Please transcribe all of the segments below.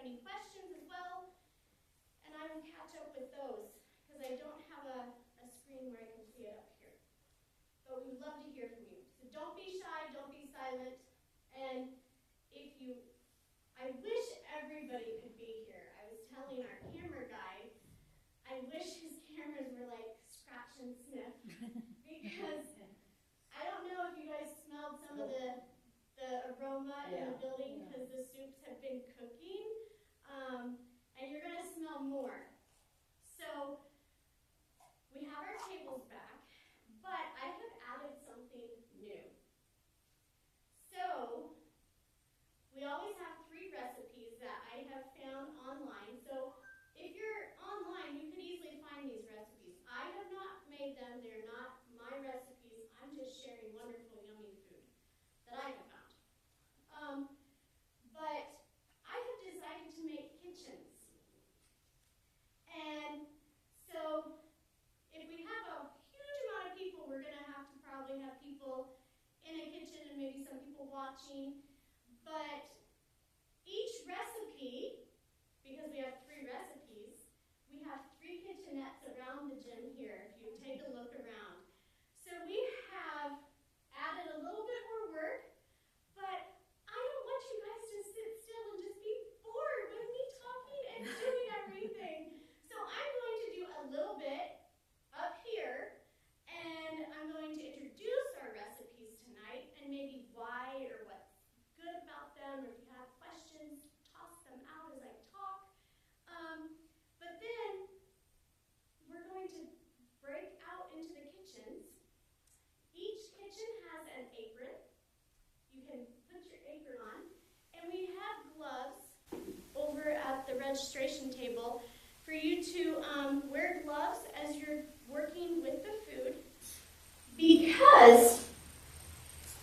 any questions as well, and I will catch up with those, because I don't have a screen where I can see it up here. But we would love to hear from you. So don't be shy, don't be silent, and I wish everybody could be here. I was telling our camera guy, I wish his cameras were like scratch and sniff, because I don't know if you guys smelled some of the aroma in the building, because the soups have been cooking, and you're going to smell more. So we have our tables back, but I have added something new. So we always have 3 recipes that I have found online. So if you're online, you could easily find these recipes. I have not made them. They're not my recipes. I'm just sharing wonderful, yummy food that I have found. But I have decided to make kitchens. And so if we have a huge amount of people, we're going to have to probably have people in a kitchen and maybe some people watching. But each recipe, because we have 3 recipes, we have 3 kitchenettes around the gym here, if you take a look around. So we have added a little bit more work, but I don't want you guys to sit still and just be bored with me talking and doing everything. So I'm going to do a little bit up here, and I'm going to introduce our recipes tonight and maybe why or what's good about them, or if you have questions, toss them out as I talk. But then we're going to break out into the kitchens. Each kitchen has an apron. You can put your apron on. And we have gloves over at the registration table for you to wear gloves as you're working with the food, because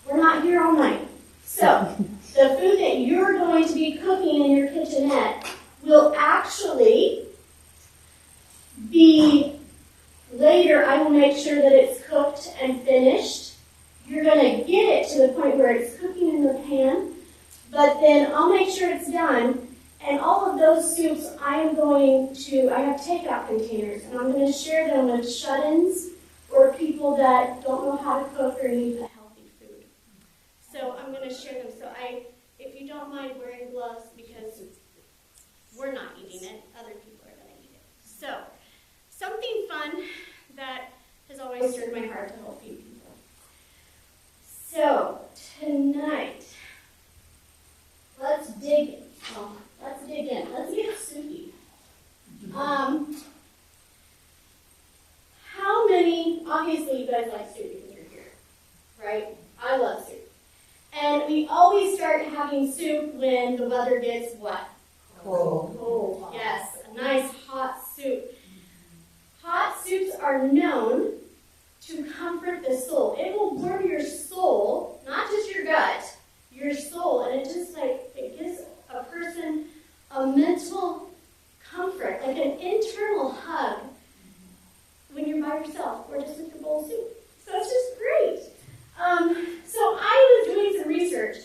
we're not here all night. So the food that you're going to be cooking in your kitchenette will actually be later. I will make sure that it's cooked and finished. You're going to get it to the point where it's cooking in the pan, but then I'll make sure it's done. And all of those soups, I have takeout containers, and I'm going to share them with shut-ins or people that don't know how to cook or need the healthy food. So I'm going to share them. So if you don't mind wearing gloves, because we're not eating it, other people are going to eat it. So something fun that has always stirred my heart to help feed people. So tonight, let's dig in. Let's get soupy. How many, obviously you guys like soup because you're here, right? I love soup. And we always start having soup when the weather gets what? Cold. Yes, a nice hot soup. Hot soups are known to comfort the soul. It will warm your soul, not just your gut, your soul. And it gives a person a mental comfort, like an internal hug when you're by yourself or just with your bowl of soup. So it's just great. So I was doing some research,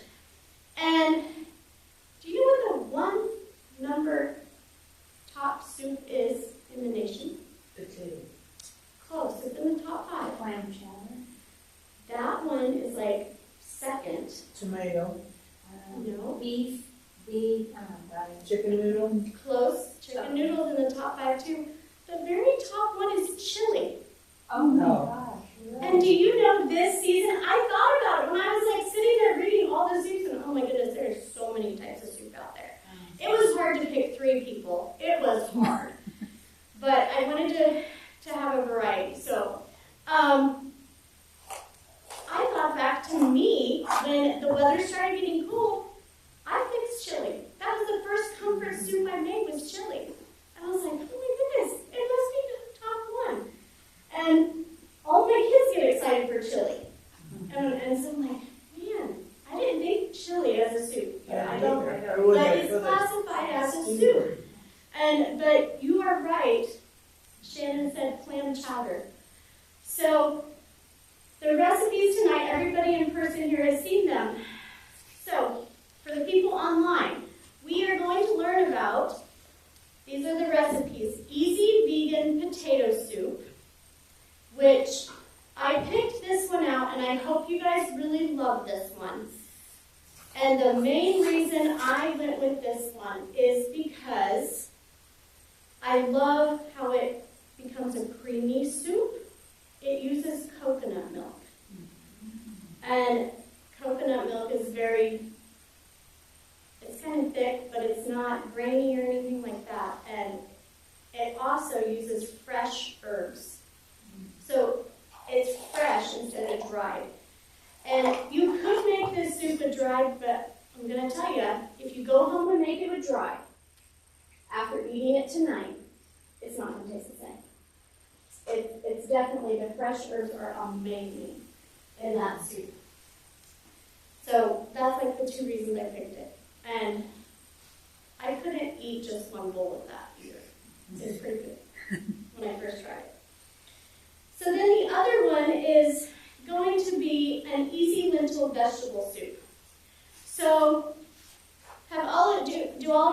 and do you know what the 1 top soup is in the nation? Potato. Close. It's in the top 5. Clam chowder. That one is like second. Tomato. No. Beef. Chicken noodle. Close. Chicken noodles in the top 5 too. The very top one is chili. Oh my No. gosh. And do you know this season, I thought about it when I was like sitting there reading all the soups, and oh my goodness, there's so many types of soup out there. It was hard to pick 3 people. It was hard. But I wanted to have a variety. So I thought back to me when the weather started getting cold, I fixed chili. That was the first comfort soup I made, was chili. And I was like, oh my goodness, it must be the top 1. And all my kids get excited for chili. And so I'm like, man, I didn't think chili as a soup. I don't. But it's classified as a soup. But you are right. Shannon said clam chowder. So the recipes tonight, everybody in person here has seen them. So for the people online, we are going to learn about And the main reason I went with this one is because I love how it becomes a creamy soup. It uses coconut milk. And coconut milk is it's kind of thick, but it's not grainy or anything like that. And it also uses fresh herbs. So it's fresh instead of dried. And you could make this soup a dried, but I'm going to tell you, if you go home and make it a dry, after eating it tonight, it's not going to taste the same. It's definitely, the fresh herbs are amazing in that soup. So that's like the two reasons I picked it. And I couldn't eat just one bowl of that either. It's pretty good when I first tried it. So then the other one is going to be an easy lentil vegetable soup. So do all of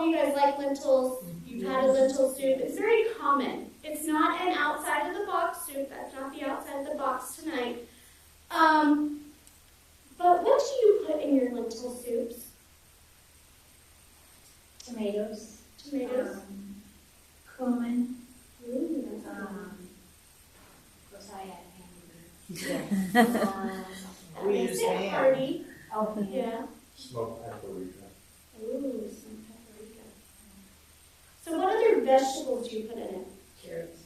you guys like lentils? You've had a lentil soup. It's very common. It's not an outside of the box soup. That's not the outside of the box tonight. But what do you put in your lentil soups? Tomatoes. Tomatoes. Cumin. Ooh, that's Of good. course, I had hamburger. That We makes use it ham. hearty. Oh, Yeah. Smoked paprika. Ooh, some paprika. So what other vegetables do you put in it? Carrots.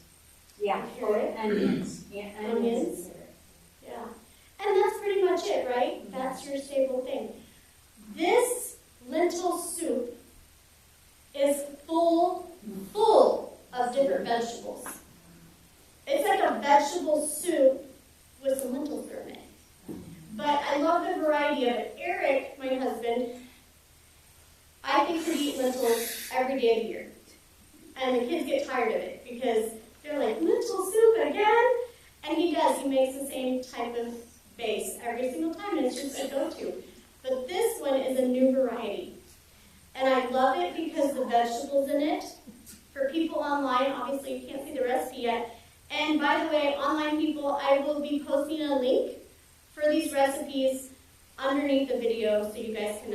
yeah. Carrot. Onions. Yeah, onions. Onions. and carrot. Yeah. And that's pretty much it, right? That's your staple thing. This lentil soup is full of different vegetables. It's like a vegetable soup with some lentils thrown in it. But I love the variety of it. Eric, my husband, I think could eat lentils every day of the year. And the kids get tired of it because they're like, lentil soup again? And he does. He makes the same type of base every single time, and it's just a go-to. But this one is a new variety. And I love it because the vegetables in it, for people online, obviously you can't see the recipe yet. And by the way, online people, I will be posting a link for these recipes underneath the video so you guys can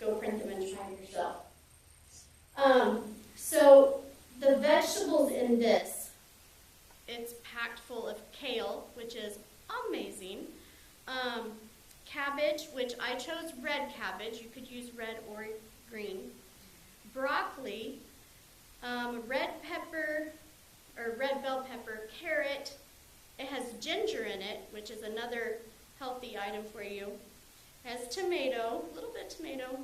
go print them and try it yourself. So the vegetables in this, it's packed full of kale, which is amazing. Cabbage, which I chose red cabbage. You could use red or green. Broccoli, red pepper, or red bell pepper, carrot. It has ginger in it, which is another healthy item for you. It has tomato, a little bit of tomato,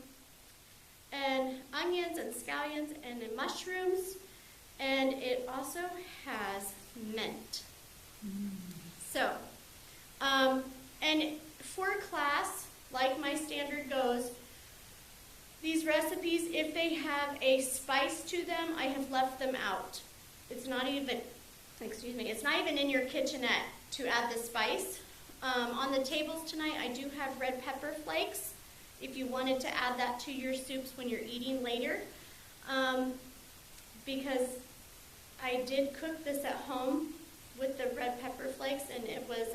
and onions and scallions and then mushrooms. And it also has mint. So, and for class, like my standard goes, these recipes, if they have a spice to them, I have left them out. It's not even, it's not even in your kitchenette to add the spice. On the tables tonight, I do have red pepper flakes, if you wanted to add that to your soups when you're eating later. Because I did cook this at home with the red pepper flakes, and it was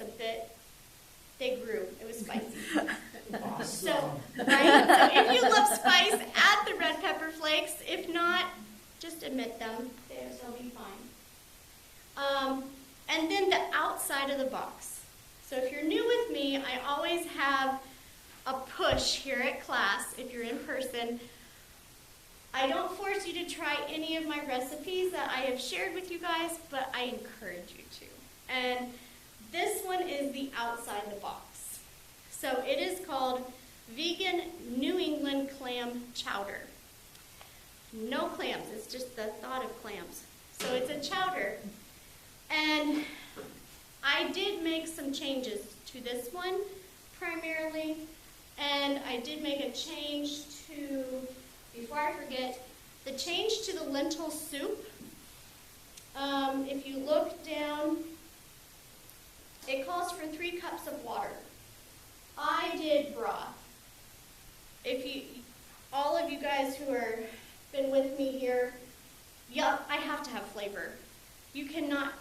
they grew. It was spicy. So, right? So if you love spice, add the red pepper flakes. If not, just omit them. They'll be fine. And then the outside of the box. So if you're new with me, I always have a push here at class, if you're in person. I don't force you to try any of my recipes that I have shared with you guys, but I encourage you to. And this one is the outside the box. So it is called Vegan New England Clam Chowder. No clams, it's just the thought of clams. So it's a chowder. And I did make some changes to this one, primarily. And I did make a change to, before I forget, the change to the lentil soup. If you look down, it calls for 3 cups of water. I did broth. If you, all of you guys who are been with me here, yep, I have to have flavor. You cannot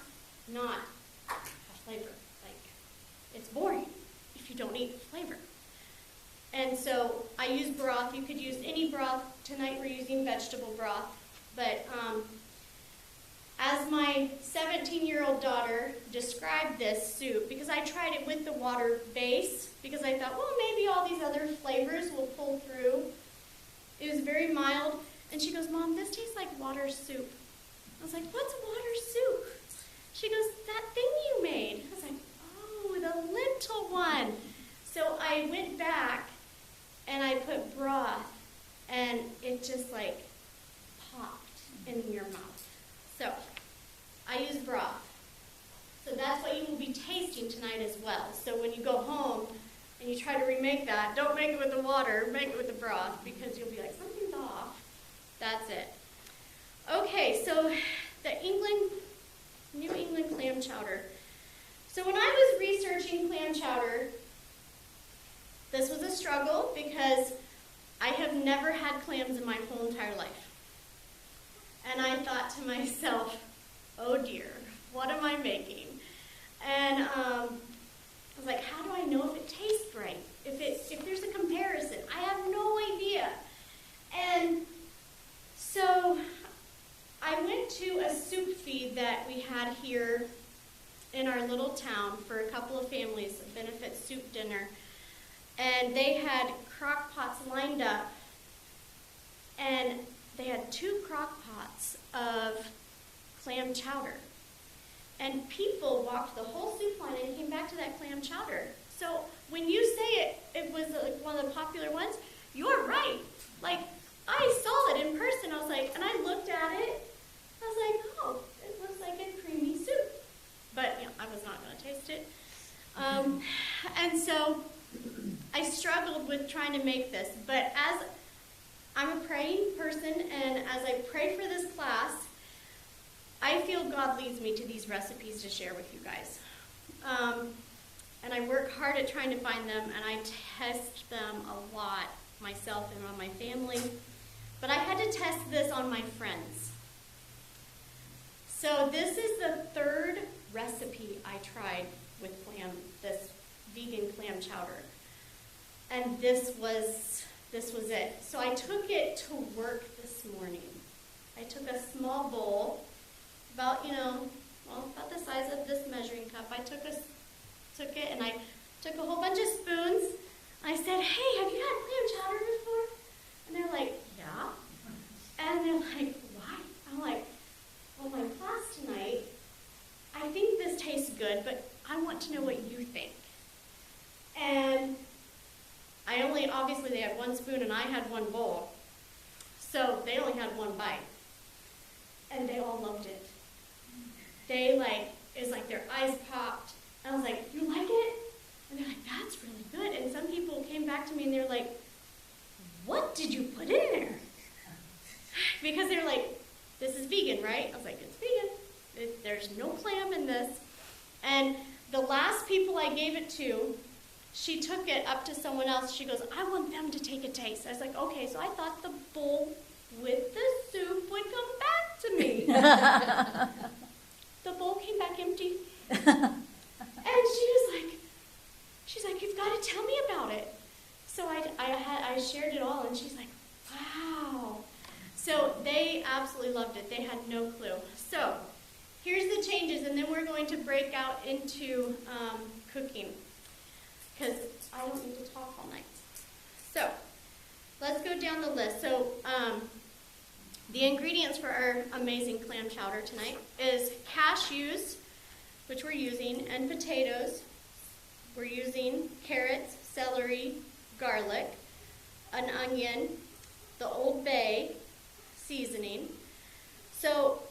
not have flavor. Like, it's boring if you don't eat flavor. And so I use broth. You could use any broth. Tonight we're using vegetable broth. But as my 17-year-old daughter described this soup, because I tried it with the water base, because I thought, well, maybe all these other flavors will pull through. It was very mild. And she goes, Mom, this tastes like water soup. I was like, what's water soup? She goes, that thing you made. I was like, oh, the lentil one. So I went back and I put broth, and it just like popped in your mouth. So I use broth. So that's what you will be tasting tonight as well. So when you go home and you try to remake that, don't make it with the water, make it with the broth, because you'll be like, something's off. That's it. Okay, so the New England clam chowder. So when I was researching clam chowder, this was a struggle because I have never had clams in my whole entire life. And I thought to myself, oh dear, what am I making? And I was like, how do I know if it tastes right? If there's a comparison? I have no idea. And so I went to a soup feed that we had here in our little town for a couple of families, a benefit soup dinner. And they had crock pots lined up, and they had 2 crock pots of clam chowder. And people walked the whole soup line and came back to that clam chowder. So when you say it was one of the popular ones, you're right. Like, I saw it in person. I was like, and I looked at it. I was like, oh, it looks like a creamy soup. But, I was not going to taste it. And so I struggled with trying to make this. But as I'm a praying person, and as I pray for this class, I feel God leads me to these recipes to share with you guys. And I work hard at trying to find them, and I test them a lot myself and on my family. But I had to test this on my friends. So this is the 3rd recipe I tried with this vegan clam chowder. And this was it. So I took it to work this morning. I took a small bowl, about the size of this measuring cup. I took it and I took a whole bunch of spoons. I said, hey, have you had clam chowder before? And they're like, yeah. And they're like, why? I'm like, well, my class tonight, I think this tastes good, but I want to know what you think. And obviously they had 1 spoon and I had 1 bowl. So they only had 1 bite. And they all loved it. It was like their eyes popped. And I was like, you like it? And they're like, that's really good. And some people came back to me and they're like, what did you put in there? Because they're like, this is vegan, right? I was like, it's vegan. There's no clam in this. And the last people I gave it to, she took it up to someone else. She goes, I want them to take a taste. I was like, okay. So I thought the bowl with the soup would come back to me. The bowl came back empty. And she's like, you've got to tell me about it. So I shared it all, and she's like, wow. So they absolutely loved it. They had no clue. So here's the changes, and then we're going to break out into cooking, because I don't need to talk all night. So let's go down the list. So the ingredients for our amazing clam chowder tonight is cashews, which we're using, and potatoes. We're using carrots, celery, garlic, an onion, the Old Bay seasoning. So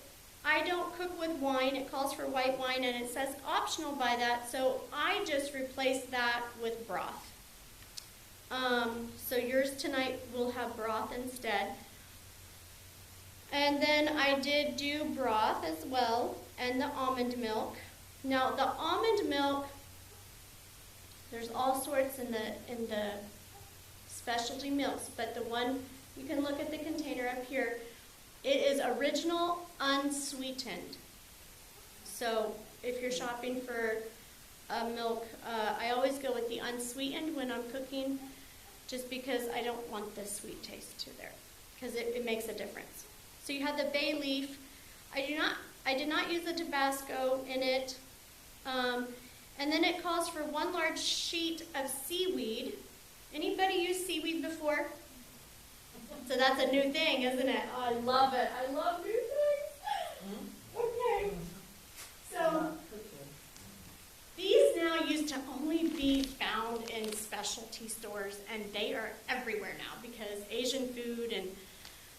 I don't cook with wine. It calls for white wine, and it says optional by that, so I just replaced that with broth. So yours tonight will have broth instead. And then I did do broth as well, and the almond milk. Now the almond milk, there's all sorts in the specialty milks, but the one, you can look at the container up here, it is original unsweetened. So if you're shopping for milk, I always go with the unsweetened when I'm cooking. just because I don't want the sweet taste to there, because it makes a difference. So you have the bay leaf. I did not use the Tabasco in it. And then it calls for 1 large sheet of seaweed. Anybody use seaweed before? So that's a new thing, isn't it? Oh, I love it. I love new things. Okay. So these now used to only be found in specialty stores, and they are everywhere now because Asian food and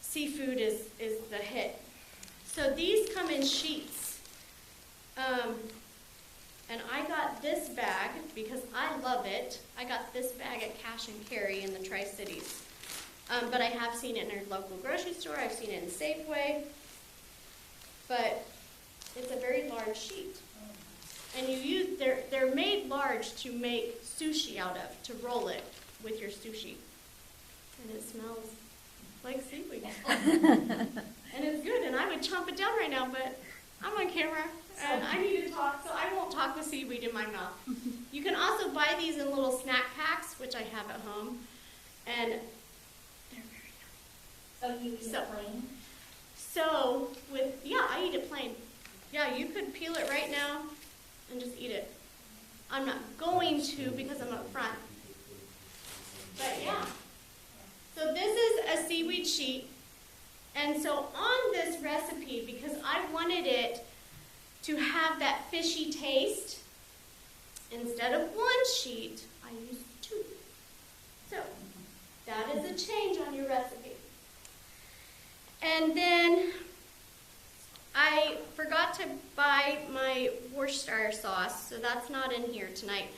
seafood is the hit. So these come in sheets. And I got this bag because I love it. I got this bag at Cash and Carry in the Tri-Cities. But I have seen it in a local grocery store. I've seen it in Safeway. But it's a very large sheet. And they're made large to make sushi out of, to roll it with your sushi. And it smells like seaweed. And it's good, and I would chomp it down right now, but I'm on camera, and I need to talk, so I won't talk with seaweed in my mouth. You can also buy these in little snack packs, which I have at home, and they're very yummy. So you eat it plain? So, I eat it plain. Yeah, you could peel it right now and just eat it. I'm not going to because I'm up front. But yeah. So this is a seaweed sheet. And so on this recipe, because I wanted it to have that fishy taste, instead of 1 sheet, I used 2. So that is a change on your recipe. And then I forgot to buy my Worcestershire sauce, so that's not in here tonight.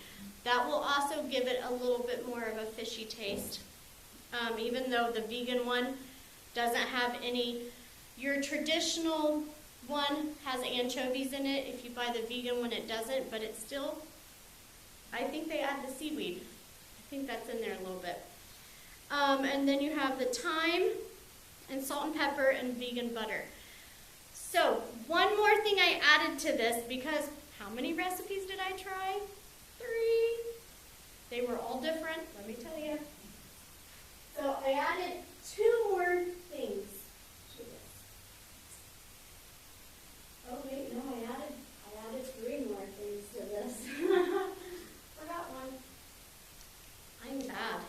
That will also give it a little bit more of a fishy taste, even though the vegan one doesn't have any. Your traditional one has anchovies in it. If you buy the vegan one, it doesn't, but it's still, I think they add the seaweed. I think that's in there a little bit. And then you have the thyme and salt and pepper and vegan butter. So one more thing I added to this, because how many recipes did I try? 3. They were all different, let me tell you. So I added 2 more things to this. Oh wait, no, I added 3 more things to this. Forgot one. I'm bad.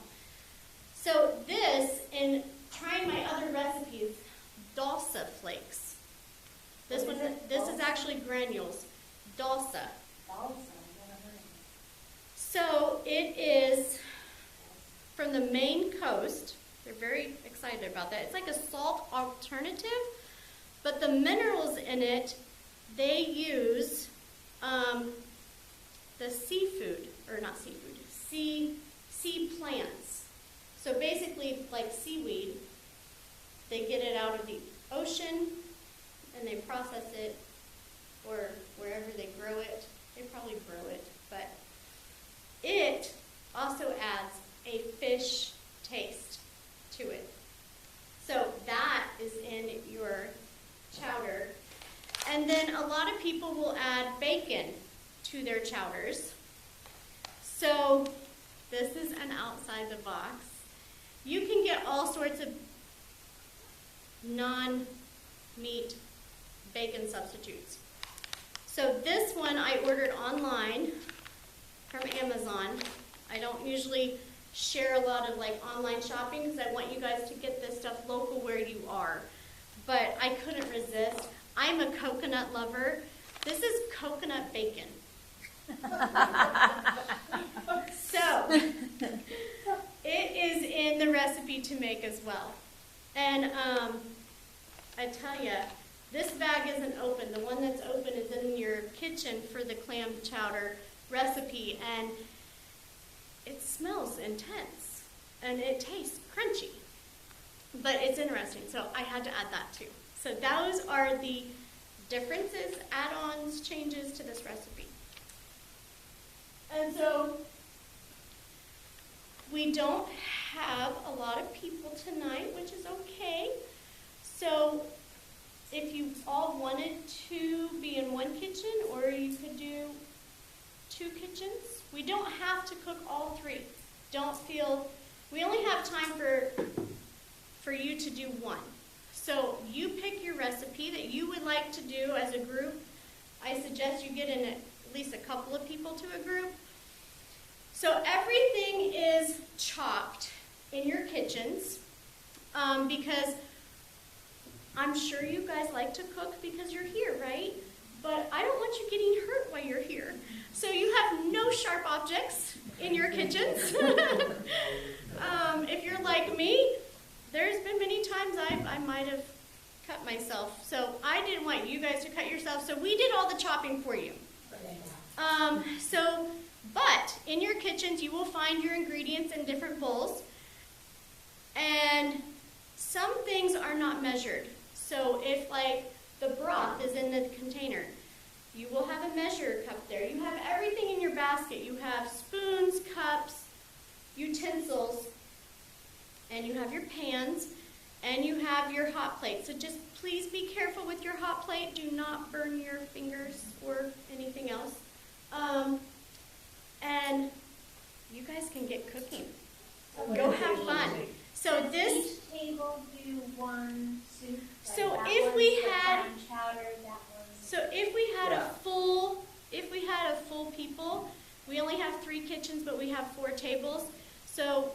So this, in trying my other recipes, Dalsa flakes. This is actually granules. Dalsa. So it is from the Maine coast. They're very excited about that. It's like a salt alternative, but the minerals in it, they use the seafood, or not seafood, sea plants. So basically, like seaweed, they get it out of the ocean and they process it, or wherever they grow it. They probably grow it, but it also adds a fish taste to it. So that is in your chowder. And then a lot of people will add bacon to their chowders. So this is an outside the box. You can get all sorts of non-meat bacon substitutes. So this one I ordered online from Amazon. I don't usually share a lot of online shopping because I want you guys to get this stuff local where you are. But I couldn't resist. I'm a coconut lover. This is coconut bacon. So it is in the recipe to make as well. And I tell you, this bag isn't open. The one that's open is in your kitchen for the clam chowder recipe, and it smells intense, and it tastes crunchy. But it's interesting, so I had to add that too. So those are the differences, add-ons, changes to this recipe. And so we don't have a lot of people tonight, which is okay. So if you all wanted to be in one kitchen, or you could do 2 kitchens, we don't have to cook all 3. Don't feel we only have time for you to do one. So you pick your recipe that you would like to do as a group. I suggest you get in at least a couple of people to a group. So everything is chopped in your kitchens because I'm sure you guys like to cook because you're here, right? But I don't want you getting hurt while you're here. So you have no sharp objects in your kitchens. If you're like me, there's been many times I might have cut myself. So I didn't want you guys to cut yourself, so we did all the chopping for you. But in your kitchens, you will find your ingredients in different bowls. And some things are not measured. So if, like, the broth is in the container, you will have a measure cup there. You have everything in your basket. You have spoons, cups, utensils, and you have your pans, and you have your hot plate. So just please be careful with your hot plate. Do not burn your fingers or anything else. And you guys can get cooking. Go have fun. So this, Each table do one soup. So that if one's we the had- clam chowder, that one's. so if we had a full people, we only have 3 kitchens, but we have 4 tables. So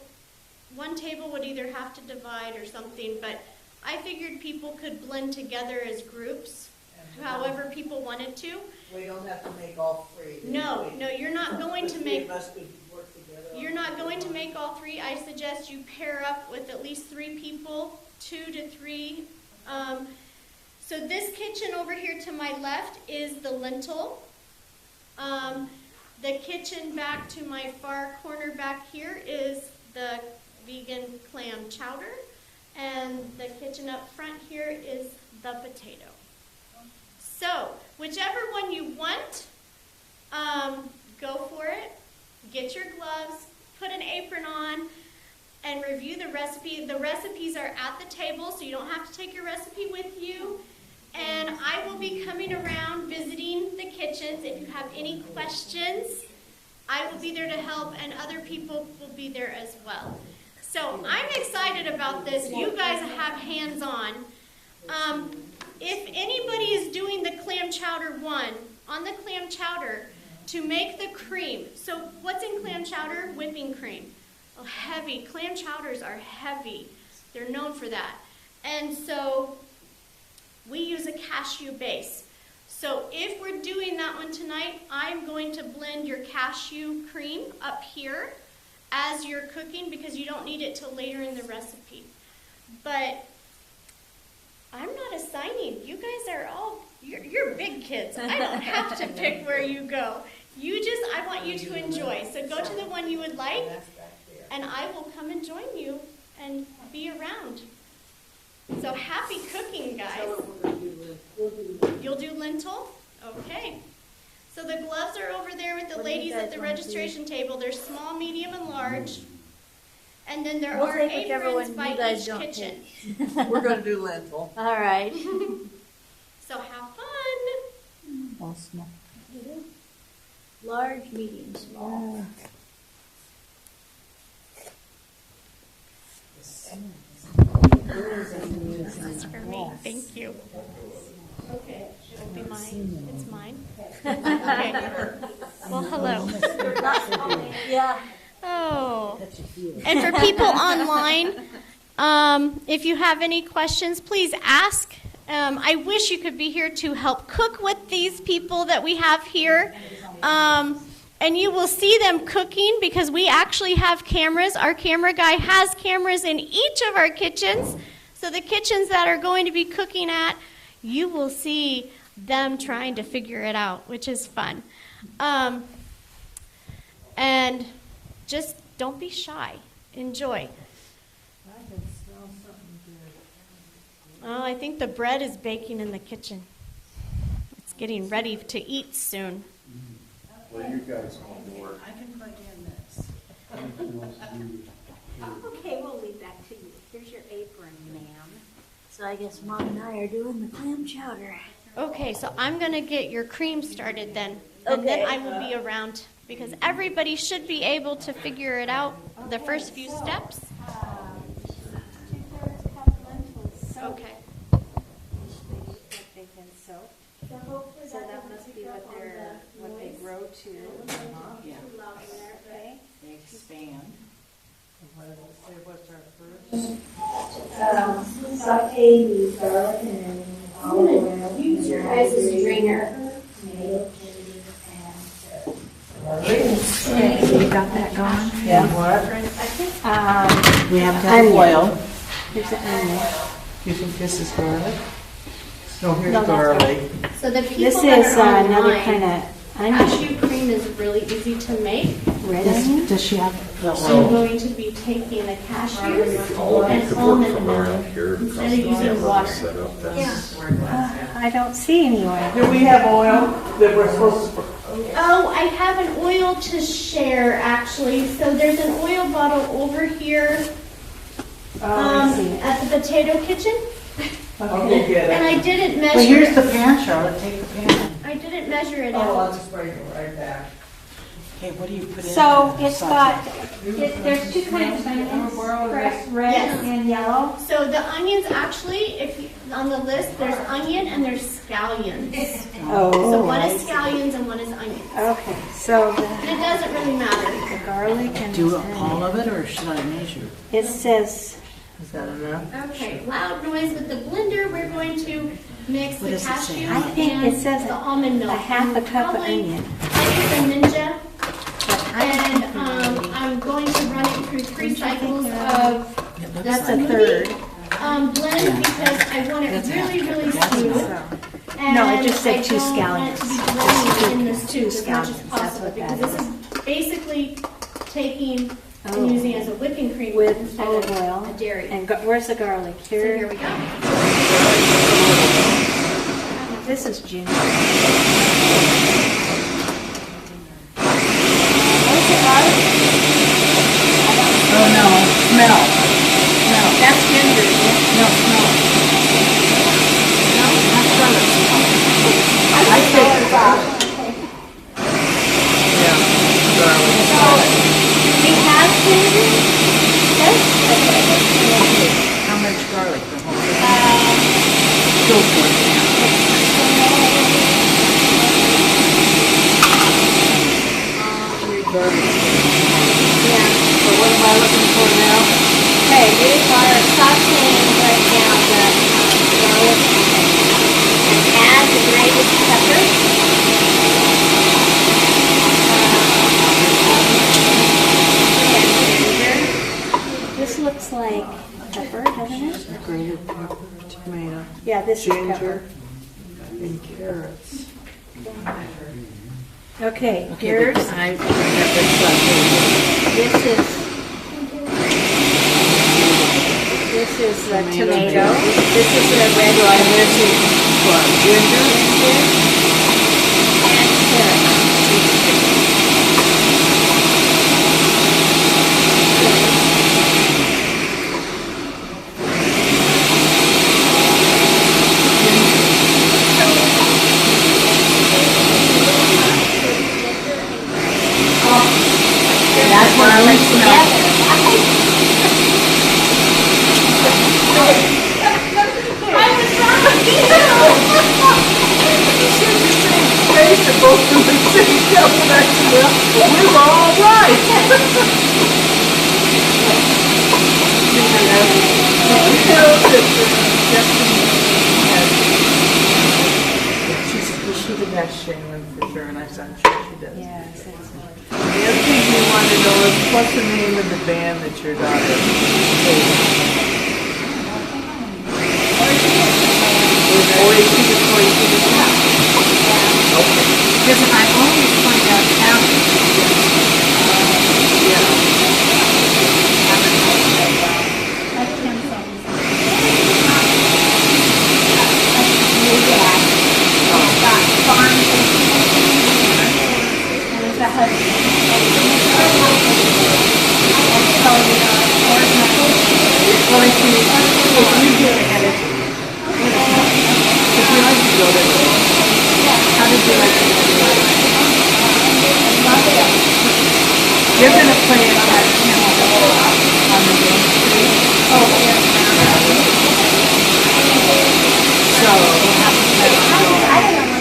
one table would either have to divide or something, but I figured people could blend together as groups, however people wanted to. We don't have to make all 3. do No, we? no, you're not going to The make, 3 of us could work together on you're not going to make all 3. I suggest you pair up with at least 3 people, 2 to 3. So this kitchen over here to my left is the lentil. The kitchen back to my far corner back here is the vegan clam chowder. And the kitchen up front here is the potato. So whichever one you want, go for it. Get your gloves, put an apron on, and review the recipe. The recipes are at the table, so you don't have to take your recipe with you. And I will be coming around visiting the kitchens. If you have any questions, I will be there to help, and other people will be there as well. So I'm excited about this. You guys have hands-on. If anybody is doing the clam chowder one, on the clam chowder, to make the cream. So what's in clam chowder? Whipping cream. Oh, heavy. Clam chowders are heavy. They're known for that. And so we use a cashew base. So if we're doing that one tonight, I'm going to blend your cashew cream up here as you're cooking because you don't need it till later in the recipe. But I'm not assigning. You guys are all, you're big kids. I don't have to pick where you go. I want you to enjoy. So go to the one you would like, That's back there. and I will come and join you and be around. So happy cooking, guys. Tell her we're gonna do we'll do You'll do lentil? Okay. So the gloves are over there with the What do you ladies guys at the want to registration table. There's small, medium, and large. And then there We'll are take whichever aprons one by you guys each don't kitchen. We're gonna do lentil. All right. So have fun. All small. Large, medium, small. That's for me. Thank you. Okay. It'll be mine. It's mine. Okay. Well, hello. Yeah. Oh. And for people online, if you have any questions, please ask. I wish you could be here to help cook with these people that we have here. And you will see them cooking because we actually have cameras. Our camera guy has cameras in each of our kitchens. So the kitchens that are going to be cooking at, you will see them trying to figure it out, which is fun. And just don't be shy. Enjoy. I can smell something good. Oh, I think the bread is baking in the kitchen. It's getting ready to eat soon. Well, you guys can work. I can plug in this. Anything else to do? Okay, we'll leave that to you. Here's your apron, ma'am. So I guess Mom and I are doing the clam chowder. Okay, so I'm going to get your cream started then. And then Okay. I will be around because everybody should be able to figure it out the first few steps. 2/3 cup lentils soaked. Okay. They've been soaked. So that must be what they grow to. Yeah, Okay. they expand. What does it say, what's our first? Saute the garlic and then olive oil. Use your guys' drainer. Tomato, chili, You got that going? Yeah. What? We have to have oil. Here's the onion. You think this is garlic? No, here's No, that's garlic. So the people This that is are another online, kind of onion. cashew cream is really easy to make. Red onion? Does she have the I'm oil? going to be taking the cashews All of you and could work almond from milk around here. instead of using water. Set up then. I don't see any oil. Do we have oil that we're supposed to? Oh, I have an oil to share actually. So there's an oil bottle over here I see it. at the potato kitchen, I'll go get and it. I didn't measure. Well, here's the pan, Charlotte, take the pan. I didn't measure it Oh, out. I'll just bring it right back. Okay, what do you put in? So it's got, there's two kinds of onions, Correct. red Yes. and yellow. So the onions actually, if you, on the list, there's onion and there's scallions. Oh. So one is scallions and one is onions. Okay, so And it doesn't really matter. the garlic and Do the all onion. of it, or should I measure? It says, Is that enough? Okay, loud noise with the blender. We're going to mix What the does it say? cashews I think and it says the almond milk. a half a cup of Probably- onion. I use a Ninja, But I and don't think I'm going to run it through 3 cycles of It looks that's a like- third. blend because I want it That's really, half. really That's smooth. enough. And No, it just said I two don't want it to be scallions. blending in this Two tube as much as scallions, that's possible what because that this is basically taking Oh. and using as a whipping cream With instead olive of oil. a dairy. And where's the garlic? So here Here. we go. This is ginger. Oh, no, smell. That's ginger. No, smell. No, that's garlic. I say yeah, garlic. It has ginger? How much garlic? The whole thing? Go for it, yeah. Garlic. Yeah. So what am I looking for now? Okay, we are sauteing right now the garlic and add the grated pepper. And ginger. This looks like pepper, doesn't it? Grated pepper, tomato, Yeah, this is ginger, pepper. and carrots. Okay, Okay, here's, but I have this stuff. this is the Tomato tomato. juice. This is the red So I one. mix it, what, ginger? And carrot. That's what I like to know. Face are both from the same company. We were all right. She's the best Shaylin for sure, and I'm sure she does. Yes, it's The other thing we want to know is what's the name of the band that your daughter plays? Okay. Because I always find out after. Well, if you do it at it, if you like to go there, how did you like to go there? They're gonna put in that channel on the main street. So we'll have to let them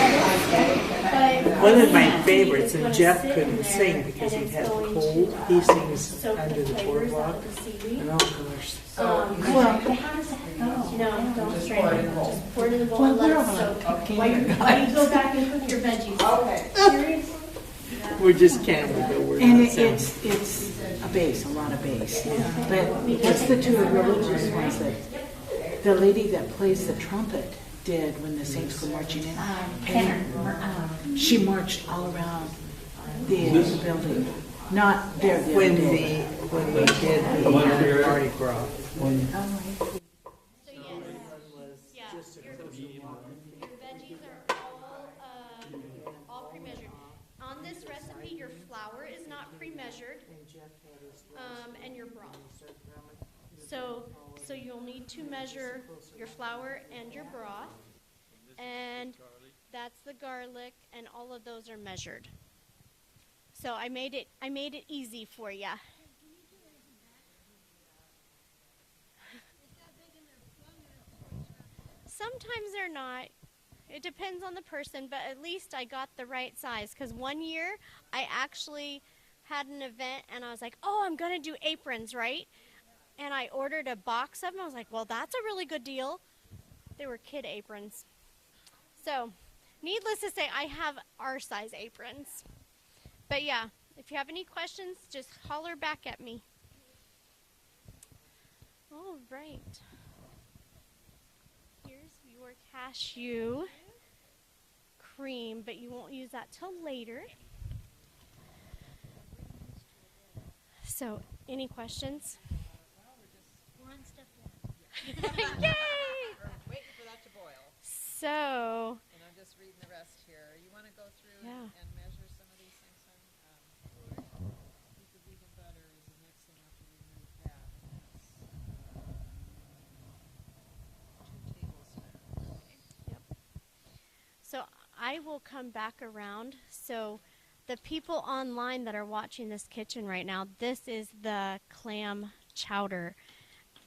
go. One of my favorites, and Jeff couldn't sing because he had a cold. He sings Under the Boardwalk. And oh gosh. No, don't strain it. Just pour it in the bowl and let it soak. While you go back and cook your veggies. Okay. Seriously? We're just counting the word. And it's a bass, a lot of bass. But that's the two religious ones that the lady that plays the trumpet did when the saints were marching in. And she marched all around the building. Not there the other When day. we did the Mardi Gras. So yes, your veggies are all pre-measured. On this recipe, your flour is not pre-measured, and your broth. So you'll need to measure your flour and your broth, and that's the garlic, and all of those are measured. So I made it easy for you. Sometimes they're not. It depends on the person, but at least I got the right size. Because one year I actually had an event and I was like, oh, I'm going to do aprons, right? And I ordered a box of them. I was like, well, that's a really good deal. They were kid aprons. So, needless to say, I have our size aprons. But yeah, if you have any questions, just holler back at me. All right. Here's your cashew cream, but you won't use that till later. So, any questions? We're on step one. Yay! We're waiting for that to boil. So, And I'm just reading the rest here. You want to go through Yeah. and measure some of these things, hon? Heat the vegan butter is the next thing after we remove fat. That's 2 tablespoons. So I will come back around. So the people online that are watching this kitchen right now, this is the clam chowder.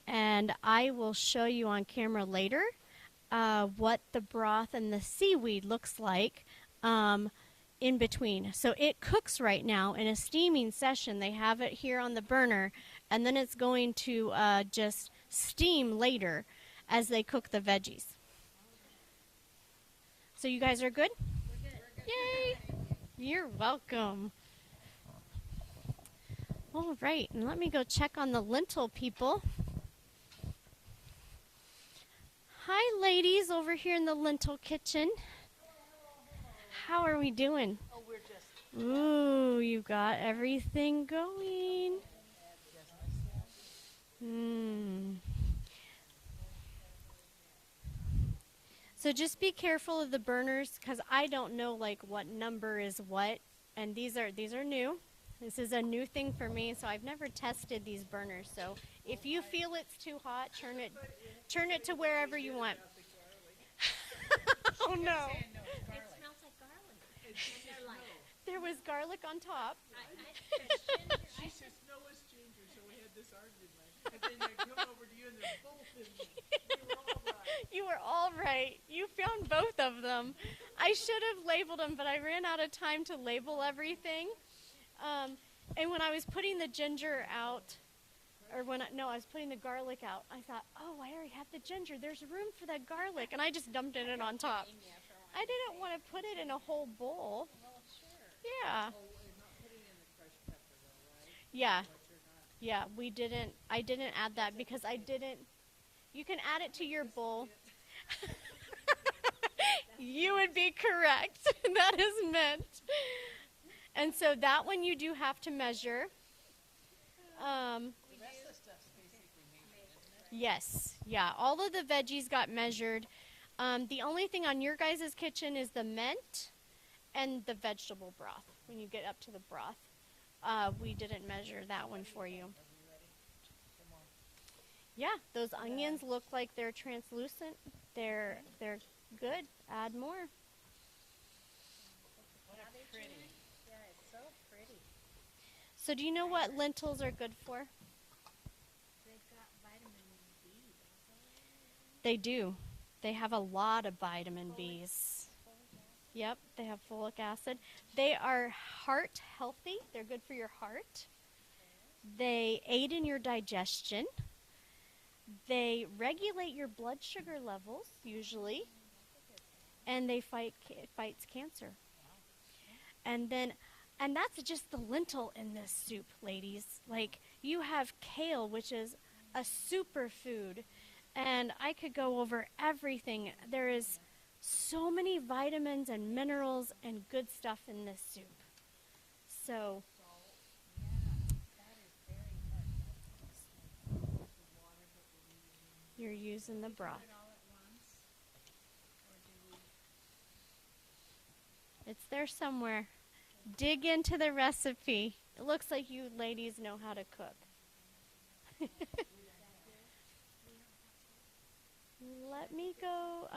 And I will show you on camera later what the broth and the seaweed looks like in between. So it cooks right now in a steaming session. They have it here on the burner, and then it's going to just steam later as they cook the veggies. So you guys are good? We're good. Yay! You're welcome. All right, and let me go check on the lentil people. Hi, ladies, over here in the lentil kitchen. How are we doing? Oh, we're just... Ooh, you got everything going. So just be careful of the burners, because I don't know like what number is what, and these are new. This is a new thing for me, so I've never tested these burners. So if you feel it's too hot, turn it to wherever you want. Oh no! It smells like garlic. There was garlic on top. She says, no, it's ginger, so we had this argument. And then I come over to you and they're both in me. We were all right. You were all right. You found both of them. I should have labeled them, but I ran out of time to label everything. And when I was putting the ginger out, I was putting the garlic out, I thought, oh, I already have the ginger. There's room for that garlic. And I just dumped it in on top. I didn't want to put it in a whole bowl. Yeah. Yeah. Yeah, we didn't. I didn't add that because I didn't. You can add it to your bowl. You would be correct. That is meant. And so that one you do have to measure. Yes. Yeah. All of the veggies got measured. The only thing on your guys' kitchen is the mint and the vegetable broth. When you get up to the broth, we didn't measure that one for you. Yeah, those onions look like they're translucent. They're good. Add more. So do you know what lentils are good for? They do. They have a lot of vitamin B's. Yep, they have folic acid. They are heart healthy. They're good for your heart. They aid in your digestion. They regulate your blood sugar levels, usually. And they fights cancer. And that's just the lentil in this soup, ladies. Like, you have kale, which is a superfood. And I could go over everything. There is so many vitamins and minerals and good stuff in this soup. So, you're using the broth. It's there somewhere. Dig into the recipe. It looks like you ladies know how to cook. Let me go.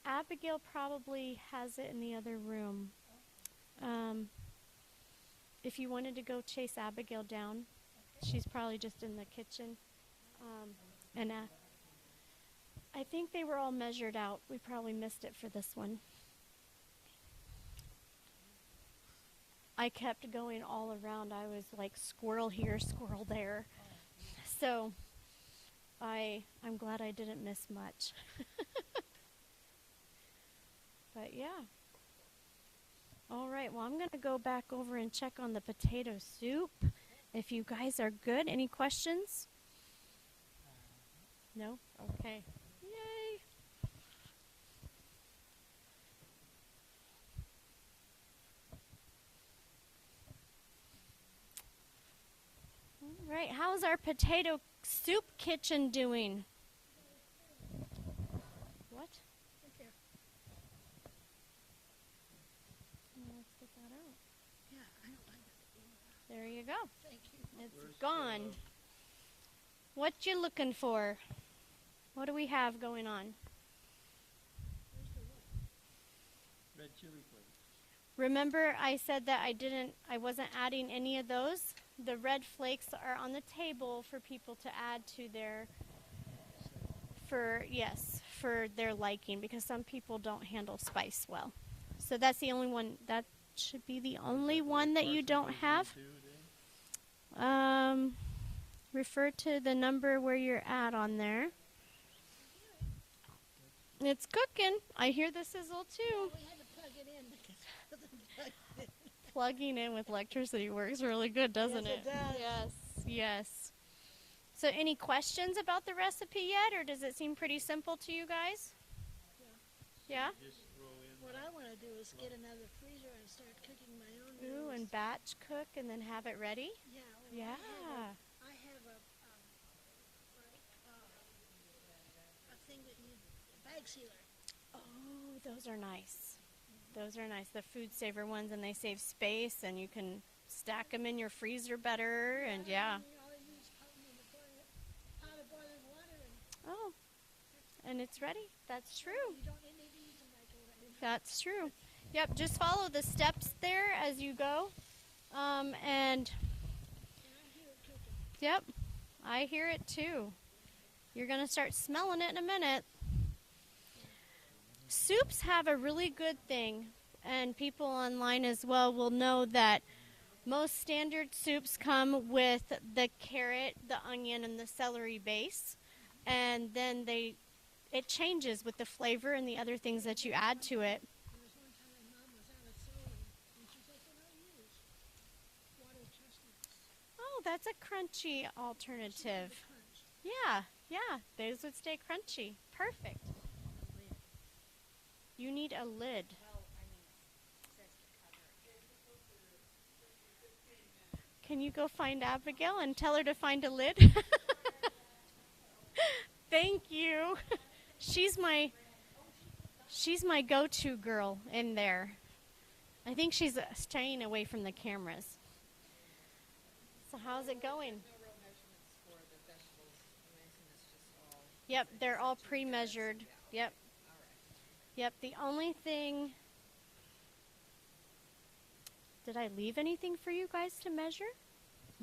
Abigail probably has it in the other room. If you wanted to go chase Abigail down, she's probably just in the kitchen. And I think they were all measured out. We probably missed it for this one. I kept going all around. I was like squirrel here, squirrel there. So I'm glad I didn't miss much. But yeah. All right, well, I'm going to go back over and check on the potato soup. If you guys are good. Any questions? No? Okay. Yay. All right, how's our potato soup kitchen doing? What? Let's get that out. Yeah, I don't like it. There you go. Thank you. It's gone. What you looking for? What do we have going on? Red chili flakes. Remember I said that I wasn't adding any of those? The red flakes are on the table for people to add to for their liking, because some people don't handle spice well. So that's the only one, that should be the only one that you don't have. Refer to the number where you're at on there. It's cooking. I hear the sizzle too. We had to plug it in because it wasn't plugged in. Plugging in with electricity works really good, doesn't Yes, it does. Yes, yes. So any questions about the recipe yet, or does it seem pretty simple to you guys? Yeah? What I want to do is get another freezer and start cooking my own Ooh, meals. and batch cook and then have it ready? Yeah. well, Yeah. I have a thing that you bag sealer. Oh, those are nice. Those are nice. The food saver ones, and they save space, and you can stack them in your freezer better, and yeah. All you do is put them in the pot of boiling water, and Oh, and it's ready. That's true. you don't need to use the microwave. That's true. Yep, just follow the steps there as you go. And And I hear it cooking. yep, I hear it too. You're going to start smelling it in a minute. Soups have a really good thing, and people online as well will know that most standard soups come with the carrot, the onion, and the celery base, and then it changes with the flavor and the other things that you add to it. There was one time my mom was out of celery, and she said, "What do I use?" Water chestnuts. Oh, that's a crunchy alternative. Crunch. Yeah, those would stay crunchy. Perfect. You need a lid. Can you go find Abigail and tell her to find a lid? Thank you. She's my go-to girl in there. I think she's staying away from the cameras. So how's it going? Yep, they're all pre-measured. Yep. Yep, the only thing... Did I leave anything for you guys to measure?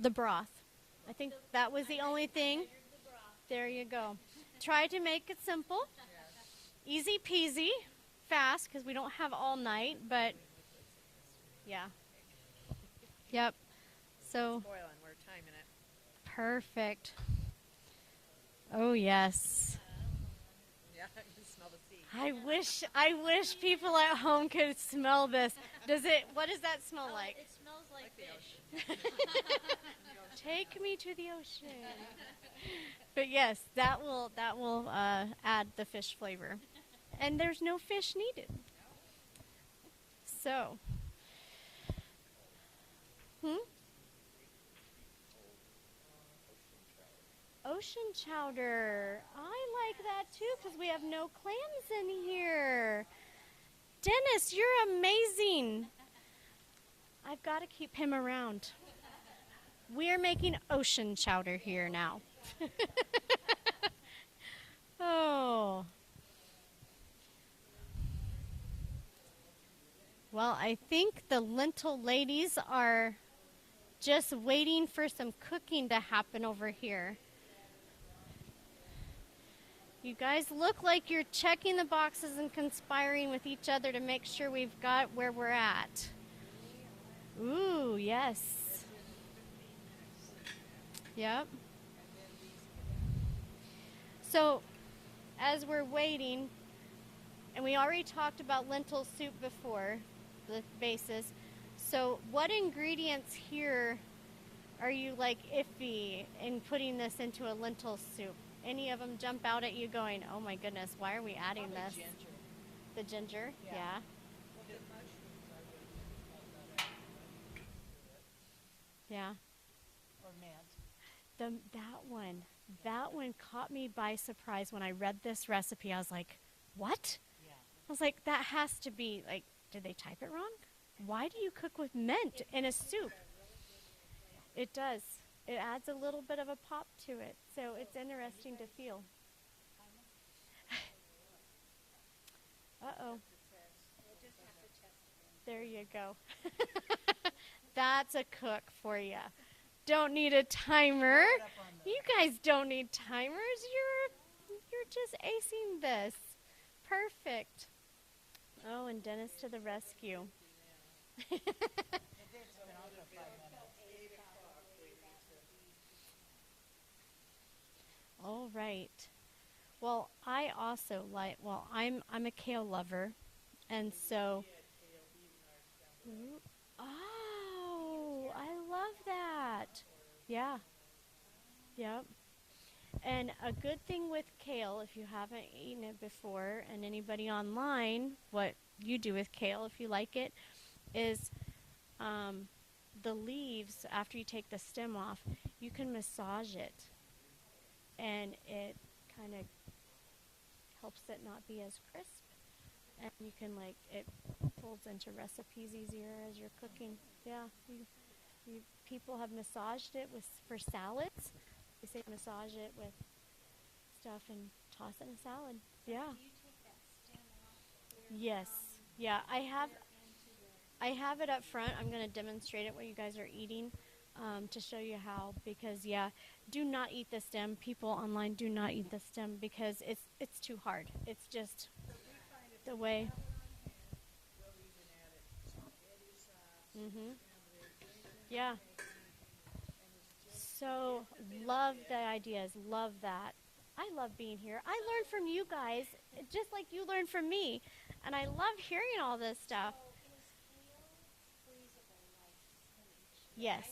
The broth. I think that was the only thing. There you go. Try to make it simple. Easy peasy. Fast, because we don't have all night, but yeah. Yep. So Boiling, we're timing it. perfect. Oh yes. Yeah, I can smell the sea. I wish people at home could smell this. What does that smell like? It smells like the fish. Take me to the ocean. But yes, that will add the fish flavor. And there's no fish needed. So, ocean chowder. I like that too because we have no clams in here. Dennis, you're amazing. I've got to keep him around. We're making ocean chowder here now. Oh. Well, I think the lentil ladies are just waiting for some cooking to happen over here. You guys look like you're checking the boxes and conspiring with each other to make sure we've got where we're at. Ooh, yes. Yep. So, as we're waiting, and we already talked about lentil soup before, the basis. So, what ingredients here are you like iffy in putting this into a lentil soup? Any of them jump out at you going, oh my goodness, why are we adding this? Ginger. The ginger? Yeah. Yeah. Or mint. That one caught me by surprise when I read this recipe. I was like, what? Yeah. I was like, that has to be, like, did they type it wrong? Why do you cook with mint in a soup? It does. It adds a little bit of a pop to it. So it's interesting to feel. Uh-oh. There you go. That's a cook for you. Don't need a timer. You guys don't need timers. You're just acing this. Perfect. Oh, and Dennis to the rescue. All right. Well, I also I'm a kale lover, and so. Oh, I love that. Yeah. Yep. And a good thing with kale, if you haven't eaten it before, and anybody online, what you do with kale, if you like it, is the leaves, after you take the stem off, you can massage it. And it kind of helps it not be as crisp. And you can, it folds into recipes easier as you're cooking. Yeah. People have massaged it for salads. They say massage it with stuff and toss it in a salad. Yeah. Do you take that stem off? Yes. Yeah, I have it up front. I'm going to demonstrate it while you guys are eating to show you how. Because, do not eat the stem. People online do not eat the stem because it's too hard. It's just the way. Yeah. So, love the ideas. Love that. I love being here. I learn from you guys, just like you learn from me. And I love hearing all this stuff. Yes.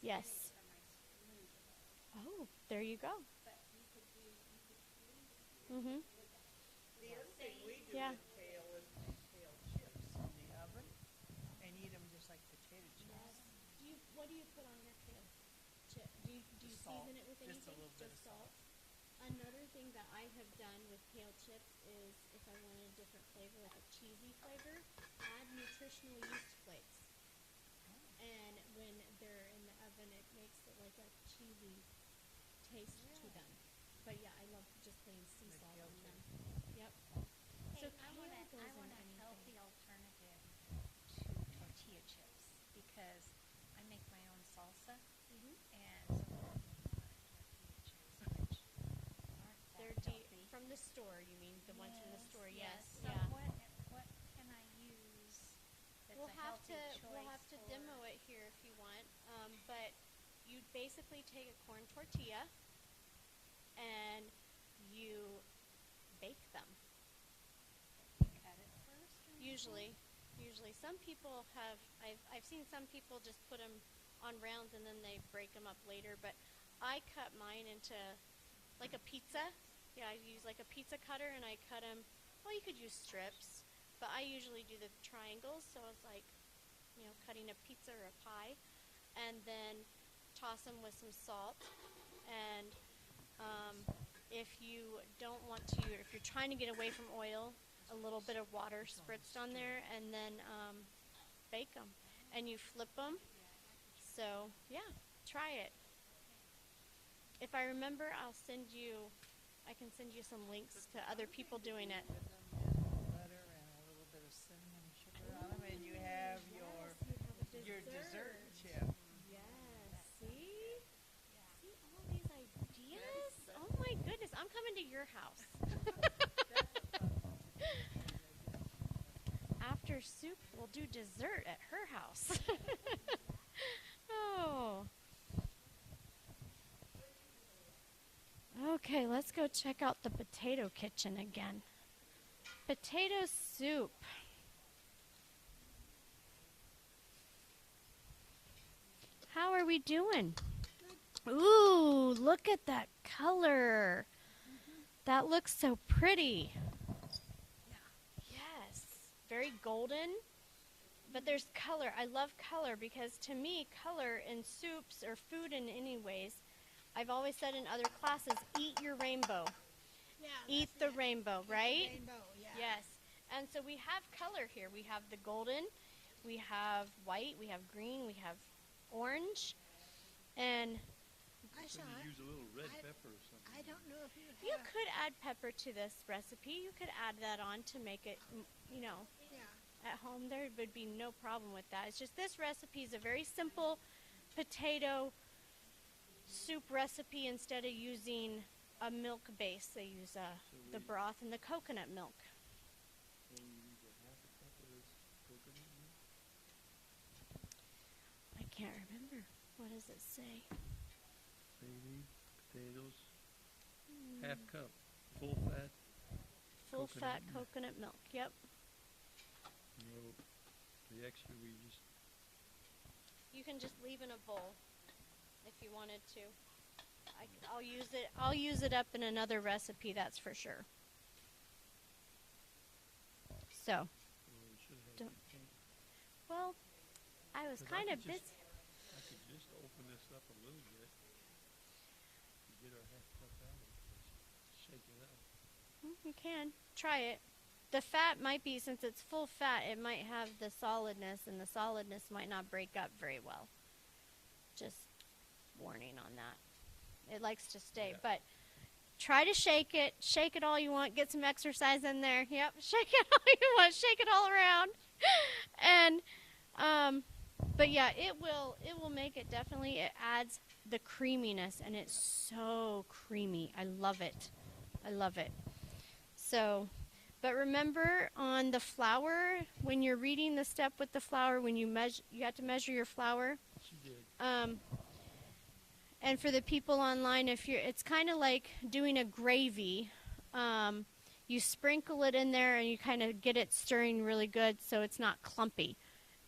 Yes. Oh, there you go. Mm-hmm. The other thing we do Yeah. with kale is make kale chips in the oven and eat them just like potato chips. What do you put on your kale chip? Do you Salt. season it with anything? Just a little bit of salt. Another thing that I have done with kale chips is if I wanted a different flavor, like a cheesy flavor, add nutritional yeast flakes. And when they're in the oven, it makes it like a cheesy taste to them. But yeah, I love just plain sea salt on them. Yep. Hey, So I kale want goes a in anything. healthy alternative to tortilla chips because I make my own salsa, the store, you mean the ones from the store? Yes. So Yeah. what can I use that's We'll a have healthy to choice we'll have to for- demo it here if you want. But you basically take a corn tortilla and you bake them. cut it first? Or Usually some people have. I've seen some people just put them on rounds and then they break them up later. But I cut mine into like a pizza. Yeah, I use like a pizza cutter and I cut them. Well, you could use strips, but I usually do the triangles. So it's like, cutting a pizza or a pie, and then toss them with some salt. And if you don't want to, if you're trying to get away from oil, a little bit of water spritzed on there, and then bake them. And you flip them. So yeah, try it. If I remember, I can send you some links to other people doing it. Butter and a little bit of cinnamon sugar on them, and you have your dessert chip. Yes. See all these ideas? Oh my goodness, I'm coming to your house. After soup, we'll do dessert at her house. Oh. Okay, let's go check out the potato kitchen again. Potato soup. How are we doing? Ooh, look at that color. That looks so pretty. Yes, very golden. But there's color. I love color because to me, color in soups or food in any ways, I've always said in other classes, eat your rainbow. Yeah. Eat the rainbow, right? Rainbow, yeah. Yes. And so we have color here. We have the golden, we have white, we have green, we have orange, and Can you use a little red pepper or something? I don't know if you you could add pepper to this recipe. You could add that on to make it, Yeah. at home. There would be no problem with that. It's just this recipe is a very simple potato soup recipe. Instead of using a milk base, they use the broth and the coconut milk. So you use a half a cup of this coconut milk? I can't remember. What does it say? Baby, potatoes, half cup, full fat. Full Coconut fat milk. coconut milk. Yep. No, the extra we just. You can just leave in a bowl if you wanted to. I'll use it up in another recipe. That's for sure. So, Well, we should have. Don't- everything. well, I was 'Cause I kind of could busy. just- I could just open this up a little bit to get our half cup out of it. Just shake it up. You can try it. The fat might be, since it's full fat, it might have the solidness, and the solidness might not break up very well. Just warning on that. It likes to stay, Yeah. but try to shake it. Shake it all you want. Get some exercise in there. Yep, shake it all you want. Shake it all around. And but yeah, it will make it definitely. It adds the creaminess, and it's so creamy. I love it. I love it. So, but remember on the flour, when you're reading the step with the flour, when you have to measure your flour. She did. And for the people online, it's kind of like doing a gravy. You sprinkle it in there and you kind of get it stirring really good so it's not clumpy.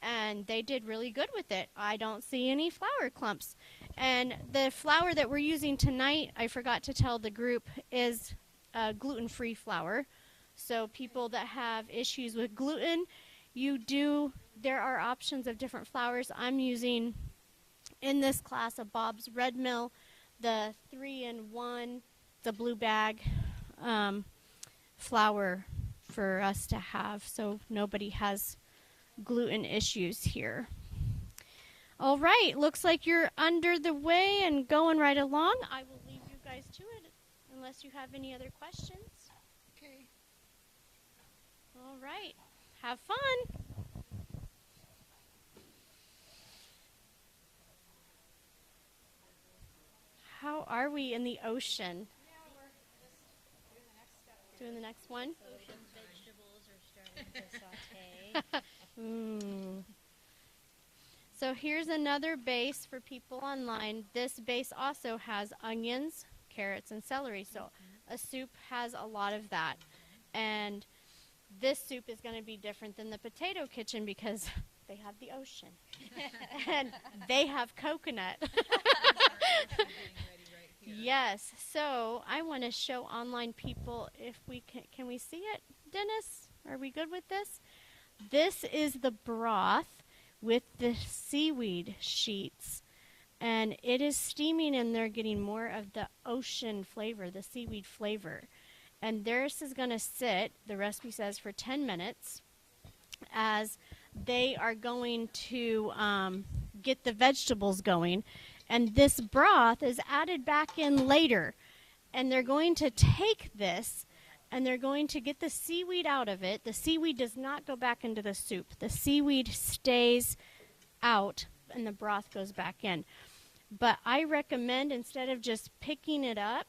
And they did really good with it. I don't see any flour clumps. And the flour that we're using tonight, I forgot to tell the group, is gluten-free flour. So people that have issues with gluten, there are options of different flours. I'm using in this class a Bob's Red Mill, the 3-in-1, the blue bag flour for us to have, so nobody has gluten issues here. All right, looks like you're under the way and going right along. I will leave you guys to it unless you have any other questions. Okay. All right, have fun. How are we in the ocean? Now we're just doing the next step Doing the next one. Ocean vegetables are starting to saute. So here's another base for people online. This base also has onions, carrots, and celery. So a soup has a lot of that. And this soup is going to be different than the potato kitchen because they have the ocean. And they have coconut. Yes. So I want to show online people if we can we see it, Dennis? Are we good with this? This is the broth with the seaweed sheets. And it is steaming and they're getting more of the ocean flavor, the seaweed flavor. And this is going to sit, the recipe says, for 10 minutes as they are going to get the vegetables going. And this broth is added back in later. And they're going to take this and they're going to get the seaweed out of it. The seaweed does not go back into the soup. The seaweed stays out and the broth goes back in. But I recommend instead of just picking it up,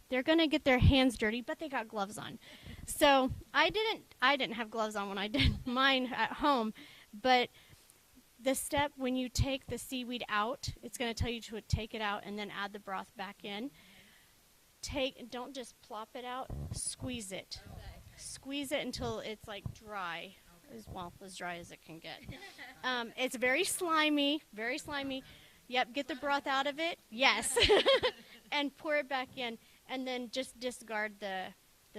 they're going to get their hands dirty, but they got gloves on. So I didn't have gloves on when I did mine at home, but the step when you take the seaweed out, it's going to tell you to take it out and then add the broth back in. Don't just plop it out, squeeze it. Squeeze it until it's like dry, as dry as it can get. It's very slimy, very slimy. Yep, get the broth out of it, yes, and pour it back in, and then just discard the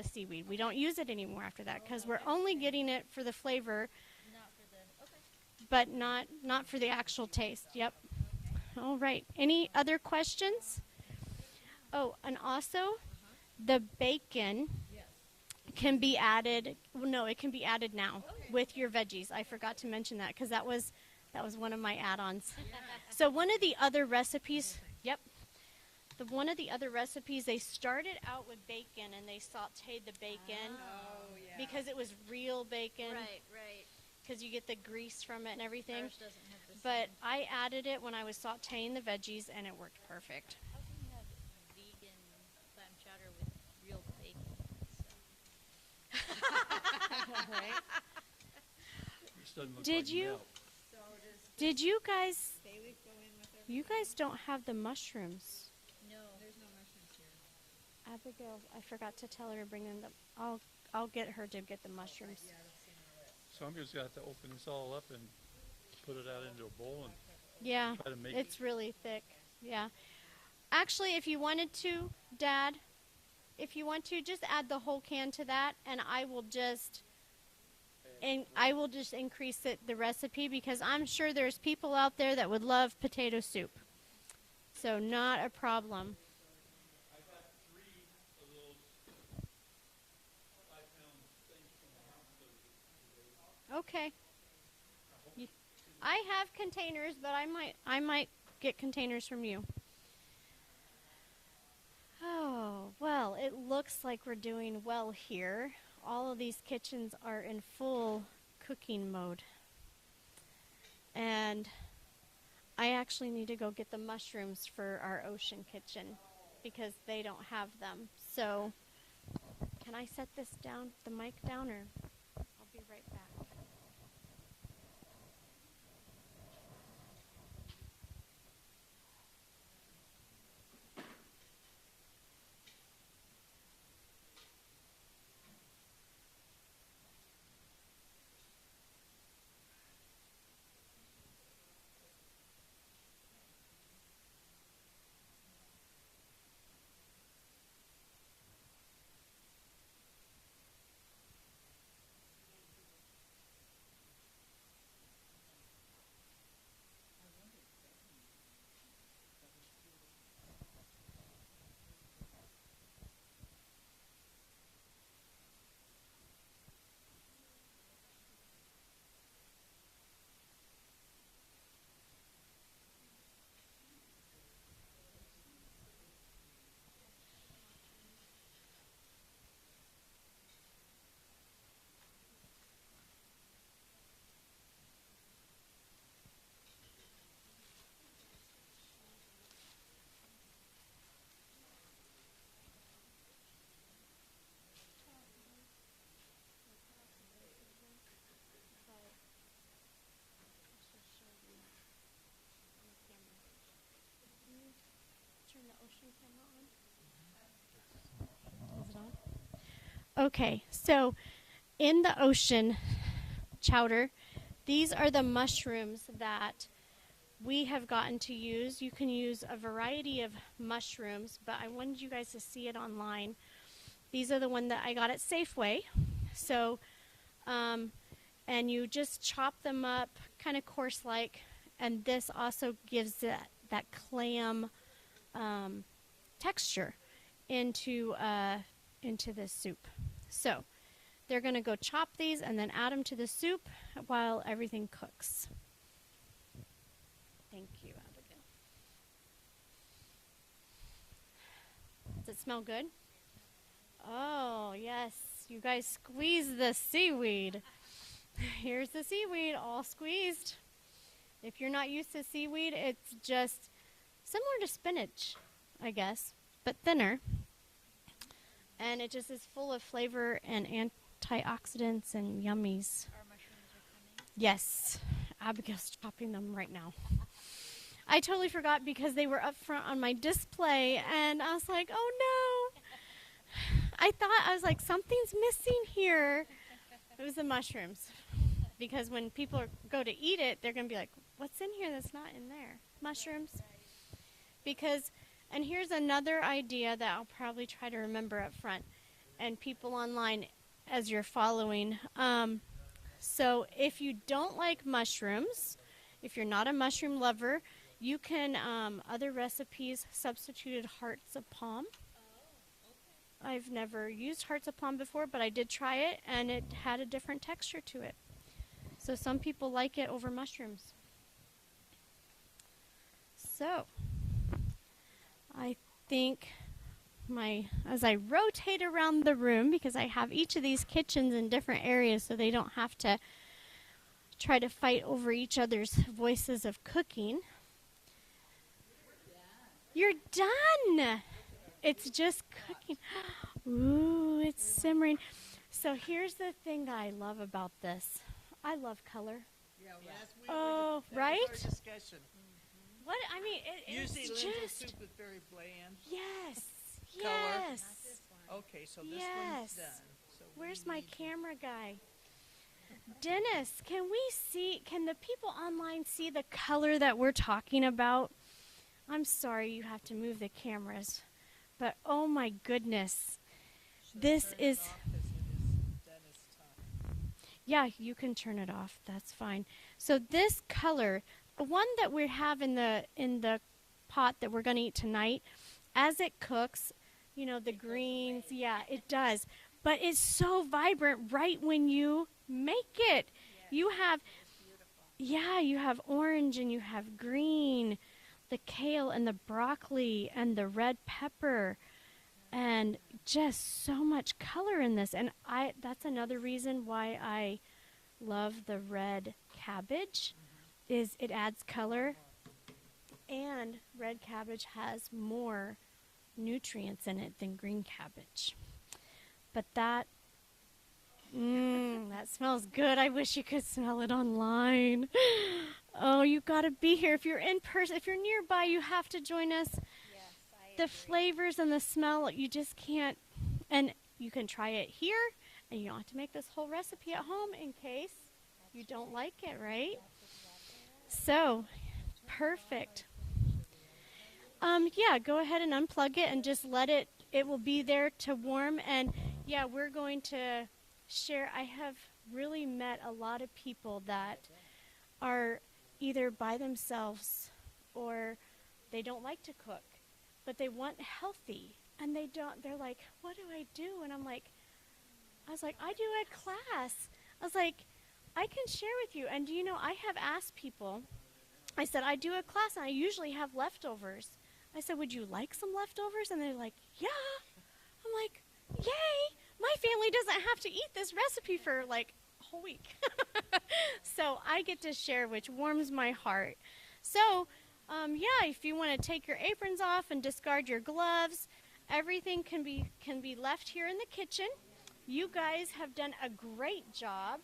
seaweed. We don't use it anymore after that because we're only getting it for the flavor, but not for the actual taste. Yep. All right. Any other questions? Oh, and also the bacon can be added. Well, no, it can be added now with your veggies. I forgot to mention that because that was one of my add-ons. So one of the other recipes, one of the other recipes, they started out with bacon and they sauteed the bacon because it was real bacon. Right. Because you get the grease from it and everything. Ours doesn't have the But I added it when I was sauteing the veggies and it worked perfect. How can you have vegan clam chowder with real bacon? Right? This doesn't look Did like you? milk. Did you guys? You guys don't have the mushrooms. No, there's no mushrooms here. Abigail, I forgot to tell her to bring them. I'll get her to get the mushrooms. So I'm just going to have to open this all up and put it out into a bowl and Yeah, try to make it's really thick. Yeah. Actually, if you wanted to, Dad, if you want to, just add the whole can to that, and I will just increase the recipe because I'm sure there's people out there that would love potato soup. So not a problem. I got 3 of those 5-pound things from the house. Okay. I have containers, but I might get containers from you. Oh, well, it looks like we're doing well here. All of these kitchens are in full cooking mode. And I actually need to go get the mushrooms for our ocean kitchen because they don't have them. So, can I set this down, the mic down, or I'll be right back. Okay, so in the ocean, Chowder, these are the mushrooms that we have gotten to use. You can use a variety of mushrooms, but I wanted you guys to see it online. These are the one that I got at Safeway. So, and you just chop them up kind of coarse-like, and this also gives that clam texture into the soup. So they're going to go chop these and then add them to the soup while everything cooks. Thank you, Abigail. Does it smell good? Oh, yes. You guys squeeze the seaweed. Here's the seaweed all squeezed. If you're not used to seaweed, it's just similar to spinach, I guess, but thinner. And it just is full of flavor and antioxidants and yummies. Our mushrooms are coming. Yes, Abigail's chopping them right now. I totally forgot because they were up front on my display, and I was like, oh no. I was like, something's missing here. It was the mushrooms. Because when people go to eat it, they're going to be like, what's in here that's not in there? Mushrooms. Because, and here's another idea that I'll probably try to remember up front, and people online as you're following. So if you don't like mushrooms, if you're not a mushroom lover, you can, other recipes, substituted hearts of palm. I've never used hearts of palm before, but I did try it, and it had a different texture to it. So some people like it over mushrooms. So I think as I rotate around the room, because I have each of these kitchens in different areas so they don't have to try to fight over each other's voices of cooking. You're done! It's just cooking. Ooh, it's simmering. So here's the thing that I love about this. I love color. Yeah, last week Oh, that right? was our discussion. What? I mean, Usually it's lentil just... soup is very bland. Yes. Color. Yes. Okay, so this Yes. one's done. So we Where's my need- camera guy? Dennis, can the people online see the color that we're talking about? I'm sorry you have to move the cameras, but oh my goodness. This Turn it is, off 'cause it is Dennis time. yeah, you can turn it off. That's fine. So this color, the one that we have in the pot that we're going to eat tonight, as it cooks, you know, the greens, yeah, it does. But it's so vibrant right when you make it. You have, yeah, you have orange and you have green, the kale and the broccoli and the red pepper, and just so much color in this. And that's another reason why I love the red cabbage, is it adds color, and red cabbage has more nutrients in it than green cabbage. But that smells good. I wish you could smell it online. Oh, you gotta be here. If you're in person, if you're nearby, you have to join us. The flavors and the smell, you just can't. And you can try it here, and you don't have to make this whole recipe at home in case you don't like it, right? So, perfect. Yeah, go ahead and unplug it and just let it will be there to warm. And yeah, we're going to share. I have really met a lot of people that are either by themselves or they don't like to cook, but they want healthy, and they're like, what do I do? And I was like, I do a class. I was like, I can share with you. And do you know, I have asked people, I said, I do a class and I usually have leftovers. I said, would you like some leftovers? And they're like, yeah. I'm like, yay, my family doesn't have to eat this recipe for like a whole week. So I get to share, which warms my heart. So, yeah, if you want to take your aprons off and discard your gloves, everything can be left here in the kitchen. You guys have done a great job,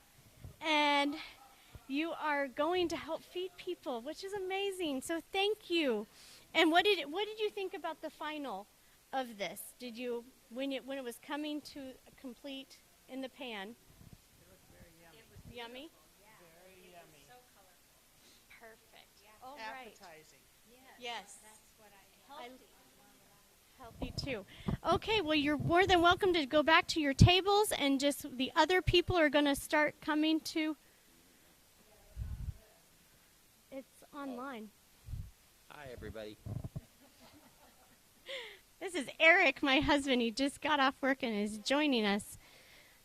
and you are going to help feed people, which is amazing. So thank you. And what did you think about the final of this? Did you, when it was coming to a complete in the pan. Yummy? Very yummy. Perfect. All right. Appetizing. Yes. Healthy too. Okay, well, you're more than welcome to go back to your tables, and just the other people are going to start coming to. It's online. Hi, everybody. This is Eric, my husband. He just got off work and is joining us.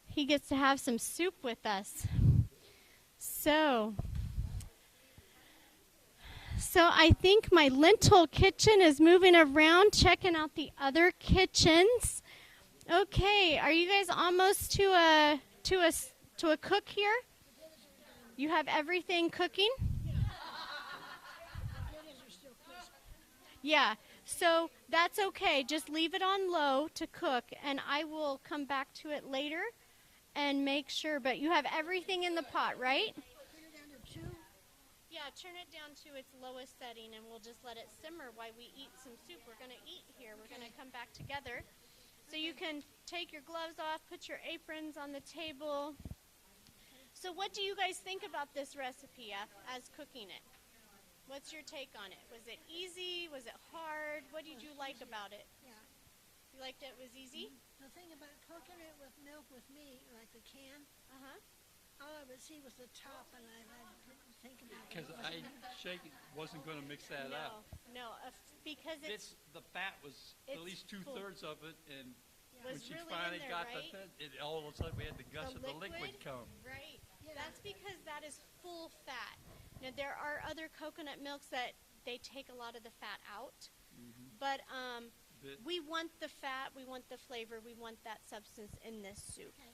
He gets to have some soup with us. So I think my lentil kitchen is moving around, checking out the other kitchens. Okay, are you guys almost to a cook here? You have everything cooking? Yeah. So that's okay. Just leave it on low to cook, and I will come back to it later and make sure. But you have everything in the pot, right? Yeah, turn it down to its lowest setting, and we'll just let it simmer while we eat some soup. We're going to eat here. We're going to come back together. So you can take your gloves off, put your aprons on the table. So what do you guys think about this recipe as cooking it? What's your take on it? Was it easy? Was it hard? What did you like about it? Yeah. You liked it was easy? The thing about cooking it with milk with meat, like the can, all I would see was the top, and I didn't think about it. Because I wasn't going to mix that up. No, because The fat was at least full. 2/3 of it, and when Was she really finally in there, got right? the fat, all of a sudden we had the gush of the liquid come. Right. Yeah. That's because that is full fat. Now, there are other coconut milks that they take a lot of the fat out, but we want the fat, we want the flavor, we want that substance in this soup. Okay.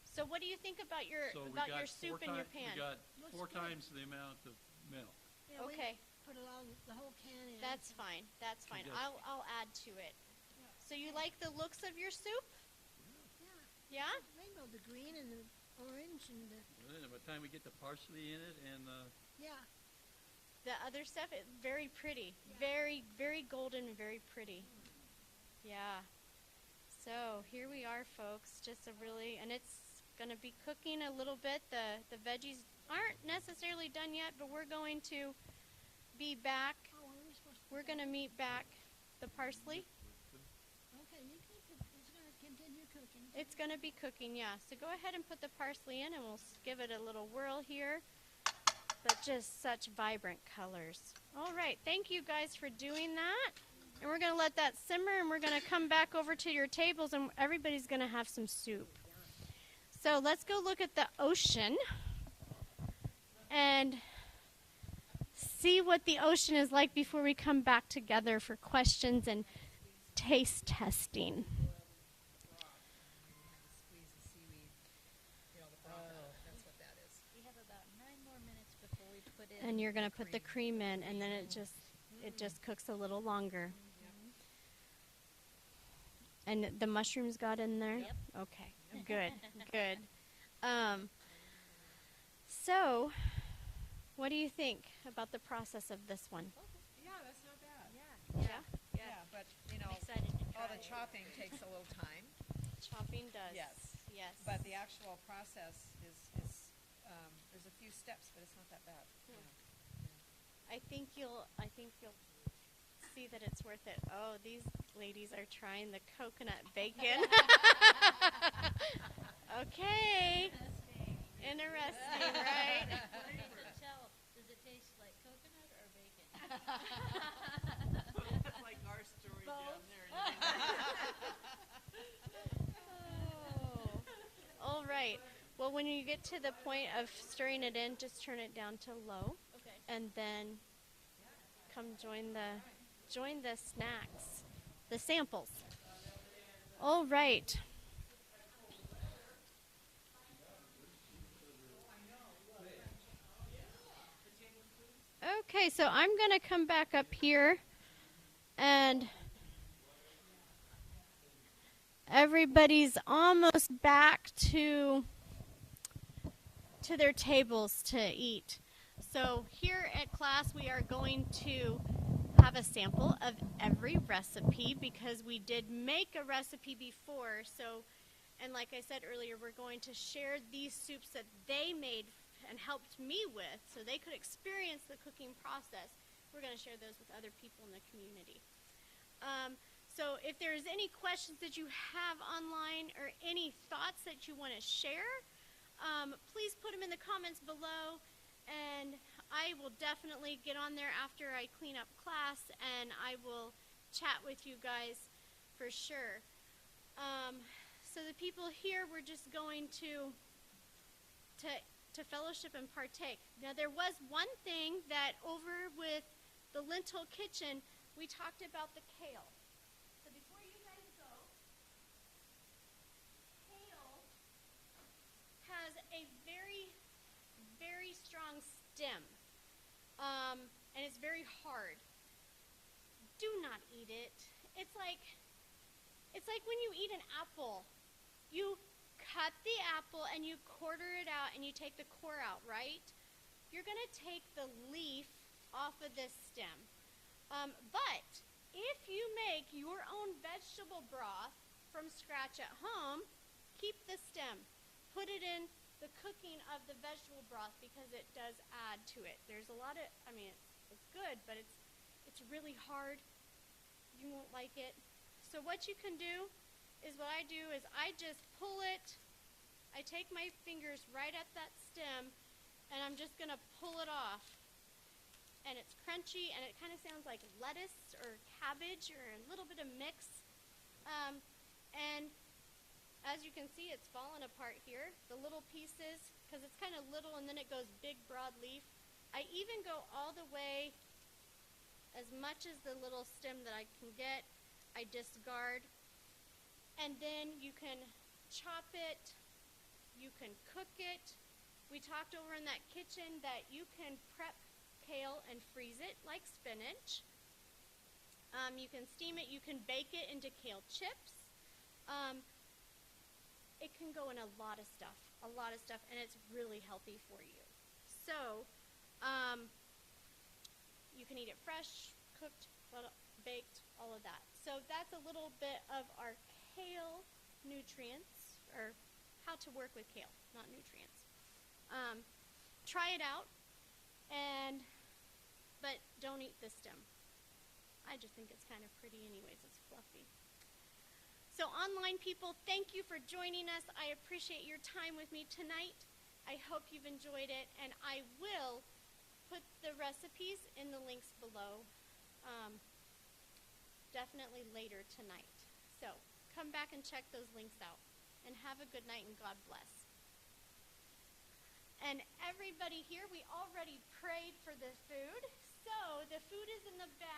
So what do you think about your soup and your pan? We got Looks 4 good. times the amount of milk. Yeah, Okay. We put the whole can in. That's fine. That's fine. Good. I'll add to it. So you like the looks of your soup? Yeah. Yeah? Rainbow, the green and the orange and the, And by the time we get the parsley in it and yeah. The other stuff, it's very pretty. Very, very golden and very pretty. Yeah. So here we are, folks. Just and it's going to be cooking a little bit. The veggies aren't necessarily done yet, but we're going to be back. Oh, what are we supposed to We're going to meet back the parsley. Okay, you can it's going to continue cooking. It's going to be cooking, yeah. So go ahead and put the parsley in, and we'll give it a little whirl here. But just such vibrant colors. All right, thank you guys for doing that. And we're going to let that simmer, and we're going to come back over to your tables, and everybody's going to have some soup. So let's go look at the ocean and see what the ocean is like before we come back together for questions and taste testing. We have about 9 more minutes before we put in. And you're going to put the cream in, and then it just cooks a little longer. And the mushrooms got in there? Yep. Okay, good, good. So, what do you think about the process of this one? Yeah, that's not bad. Yeah? Yeah, but, I'm excited to try all the it. chopping takes a little time, Chopping does. Yes. Yes. but the actual process is there's a few steps, but it's not that bad. I think you'll see that it's worth it. Oh, these ladies are trying the coconut bacon. Okay. Interesting, right? Does it taste like coconut or bacon? That's like our story down there. Oh. All right. Well, when you get to the point of stirring it in, just turn it down to low, Okay. and then come join the snacks, the samples. All right. Okay, so I'm going to come back up here, and everybody's almost back to their tables to eat. So here at class, we are going to have a sample of every recipe because we did make a recipe before. So And like I said earlier, we're going to share these soups that they made and helped me with so they could experience the cooking process. We're going to share those with other people in the community. So if there's any questions that you have online or any thoughts that you want to share, please put them in the comments below, and I will definitely get on there after I clean up class, and I will chat with you guys for sure. So the people here, we're just going to fellowship and partake. Now there was one thing that over with the Lentil Kitchen, we talked about the kale. So before you guys go, kale has a very, very strong stem, and it's very hard. Do not eat it. It's like when you eat an apple. You cut the apple and you quarter it out and you take the core out, right? You're going to take the leaf off of this stem. But if you make your own vegetable broth from scratch at home, keep the stem. Put it in the cooking of the vegetable broth because it does add to it. There's a lot of, it's good, but it's really hard. You won't like it. So what you can do is what I do is I just pull it. I take my fingers right at that stem, and I'm just going to pull it off. And it's crunchy, and it kind of sounds like lettuce or cabbage or a little bit of mix. And as you can see, it's falling apart here. The little pieces, because it's kind of little, and then it goes big, broad leaf. I even go all the way as much as the little stem that I can get. I discard. And then you can chop it, you can cook it. We talked over in that kitchen that you can prep kale and freeze it like spinach. You can steam it, you can bake it into kale chips. It can go in a lot of stuff, and it's really healthy for you. So, you can eat it fresh, cooked, baked, all of that. So that's a little bit of our kale nutrients, or how to work with kale, not nutrients. Try it out, but don't eat the stem. I just think it's kind of pretty anyways, it's fluffy. So online people, thank you for joining us. I appreciate your time with me tonight. I hope you've enjoyed it, and I will put the recipes in the links below, definitely later tonight. So come back and check those links out, and have a good night, and God bless. And everybody here, we already prayed for the food, so the food is in the back.